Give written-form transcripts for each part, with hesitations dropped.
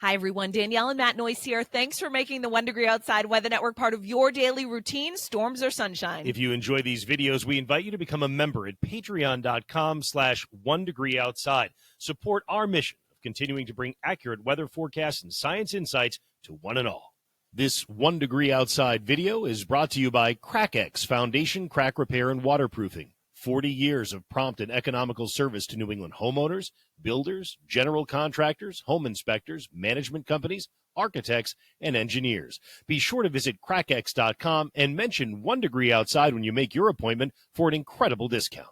Hi, everyone. Danielle and Matt Noyce here. Thanks for making the 1 Degree Outside Weather Network part of your daily routine, storms or sunshine. If you enjoy these videos, we invite you to become a member at patreon.com/1 Degree Outside. Support our mission of continuing to bring accurate weather forecasts and science insights to one and all. This 1 Degree Outside video is brought to you by CrackX Foundation Crack Repair and Waterproofing. 40 years of prompt and economical service to New England homeowners, builders, general contractors, home inspectors, management companies, architects, and engineers. Be sure to visit crackx.com and mention 1 Degree Outside when you make your appointment for an incredible discount.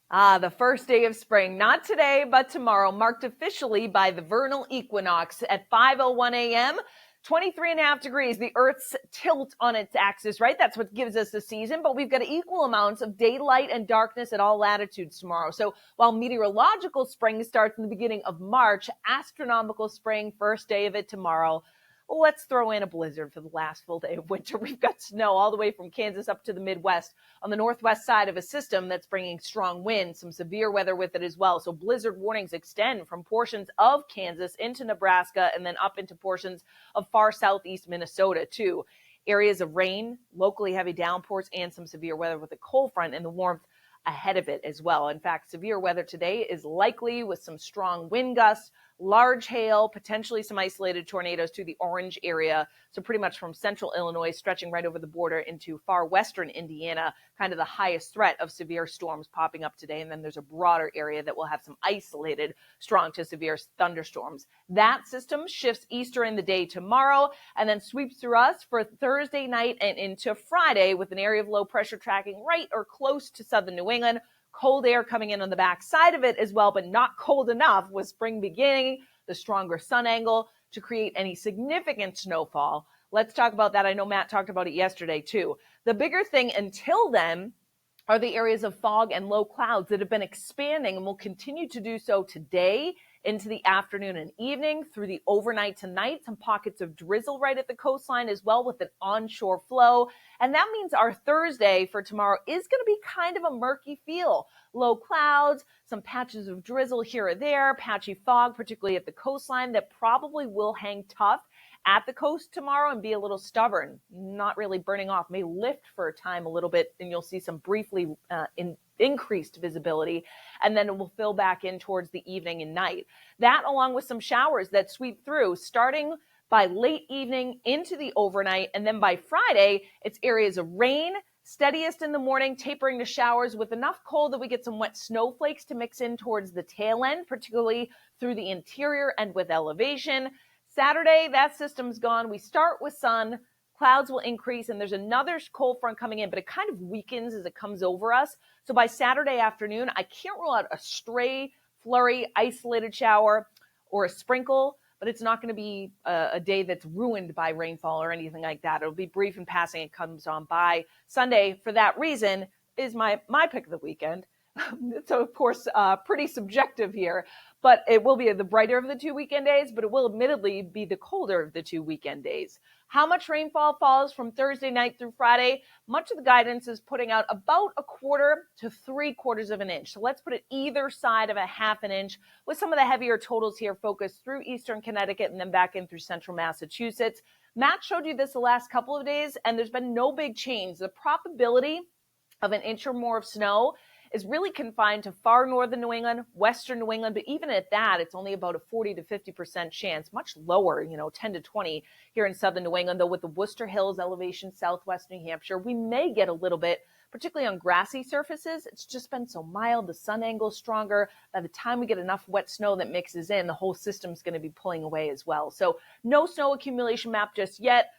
The first day of spring, not today, but tomorrow, marked officially by the Vernal Equinox at 5:01 a.m., 23.5 degrees, the Earth's tilt on its axis, right? That's what gives us the season, but we've got equal amounts of daylight and darkness at all latitudes tomorrow. So while meteorological spring starts in the beginning of March, astronomical spring, first day of it tomorrow. Let's throw in a blizzard for the last full day of winter. We've got snow all the way from Kansas up to the Midwest on the northwest side of a system that's bringing strong winds, some severe weather with it as well. So blizzard warnings extend from portions of Kansas into Nebraska and then up into portions of far southeast Minnesota too. Areas of rain, locally heavy downpours, and some severe weather with a cold front and the warmth ahead of it as well. In fact, severe weather today is likely with some strong wind gusts, large hail, potentially some isolated tornadoes to the orange area. So pretty much from central Illinois, stretching right over the border into far western Indiana, kind of the highest threat of severe storms popping up today. And then there's a broader area that will have some isolated strong to severe thunderstorms. That system shifts eastern in the day tomorrow and then sweeps through us for Thursday night and into Friday with an area of low pressure tracking right or close to southern New England. Cold air coming in on the back side of it as well, but not cold enough with spring beginning, the stronger sun angle to create any significant snowfall. Let's talk about that. I know Matt talked about it yesterday too. The bigger thing until then are the areas of fog and low clouds that have been expanding and will continue to do so today into the afternoon and evening through the overnight tonight. Some pockets of drizzle right at the coastline as well with an onshore flow. And that means our Thursday for tomorrow is going to be kind of a murky feel. Low clouds, some patches of drizzle here or there, patchy fog, particularly at the coastline that probably will hang tough at the coast tomorrow and be a little stubborn, not really burning off, may lift for a time a little bit, and you'll see some briefly increased visibility, and then it will fill back in towards the evening and night. That along with some showers that sweep through starting by late evening into the overnight, and then by Friday, it's areas of rain, steadiest in the morning, tapering to showers with enough cold that we get some wet snowflakes to mix in towards the tail end, particularly through the interior and with elevation. Saturday, that system's gone. We start with sun. Clouds will increase, and there's another cold front coming in, but it kind of weakens as it comes over us. So by Saturday afternoon, I can't rule out a stray flurry, isolated shower, or a sprinkle, but it's not going to be a day that's ruined by rainfall or anything like that. It'll be brief and passing. It comes on by. Sunday, for that reason, is my pick of the weekend. So, of course, pretty subjective here, but it will be the brighter of the two weekend days, but it will admittedly be the colder of the two weekend days. How much rainfall falls from Thursday night through Friday? Much of the guidance is putting out about 1/4 to 3/4 of an inch. So let's put it either side of a 1/2 inch with some of the heavier totals here focused through eastern Connecticut and then back in through central Massachusetts. Matt showed you this the last couple of days, and there's been no big change. The probability of an inch or more of snow is really confined to far northern New England, western New England, but even at that, it's only about a 40 to 50% chance, much lower, 10 to 20 here in southern New England, though with the Worcester Hills elevation, southwest New Hampshire, we may get a little bit, particularly on grassy surfaces. It's just been so mild, the sun angle is stronger. By the time we get enough wet snow that mixes in, the whole system's going to be pulling away as well. So no snow accumulation map just yet.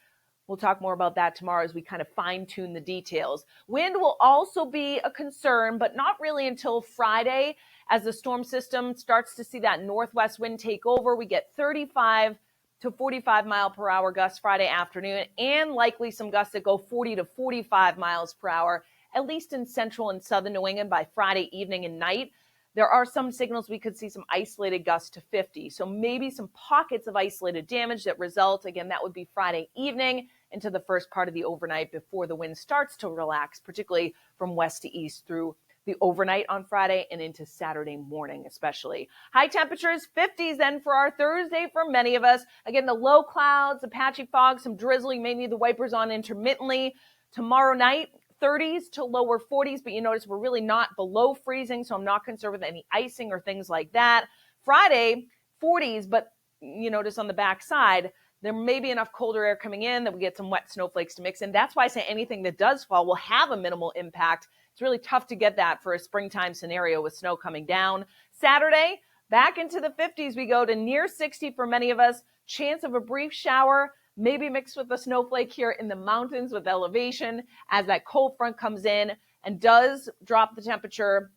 We'll talk more about that tomorrow as we kind of fine-tune the details. Wind will also be a concern, but not really until Friday as the storm system starts to see that northwest wind take over. We get 35 to 45 mile per hour gusts Friday afternoon and likely some gusts that go 40 to 45 miles per hour, at least in central and southern New England by Friday evening and night. There are some signals we could see some isolated gusts to 50. So maybe some pockets of isolated damage that result. Again, that would be Friday evening into the first part of the overnight before the wind starts to relax, particularly from west to east through the overnight on Friday and into Saturday morning especially. High temperatures, 50s then for our Thursday for many of us. Again, the low clouds, the patchy fog, some drizzle. You may need the wipers on intermittently. Tomorrow night, 30s to lower 40s, but you notice we're really not below freezing, so I'm not concerned with any icing or things like that. Friday, 40s, but you notice on the back side, there may be enough colder air coming in that we get some wet snowflakes to mix in. That's why I say anything that does fall will have a minimal impact. It's really tough to get that for a springtime scenario with snow coming down. Saturday, back into the 50s we go to near 60 for many of us. Chance of a brief shower, maybe mixed with a snowflake here in the mountains with elevation as that cold front comes in and does drop the temperature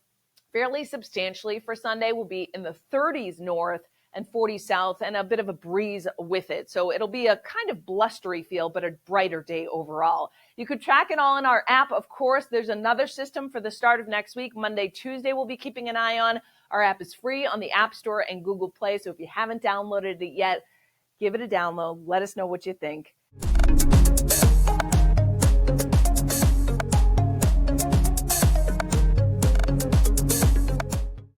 fairly substantially for Sunday. We'll be in the 30s north and 40 south and a bit of a breeze with it. So it'll be a kind of blustery feel, but a brighter day overall. You could track it all in our app. Of course, there's another system for the start of next week. Monday, Tuesday, we'll be keeping an eye on. Our app is free on the App Store and Google Play. So if you haven't downloaded it yet, give it a download. Let us know what you think.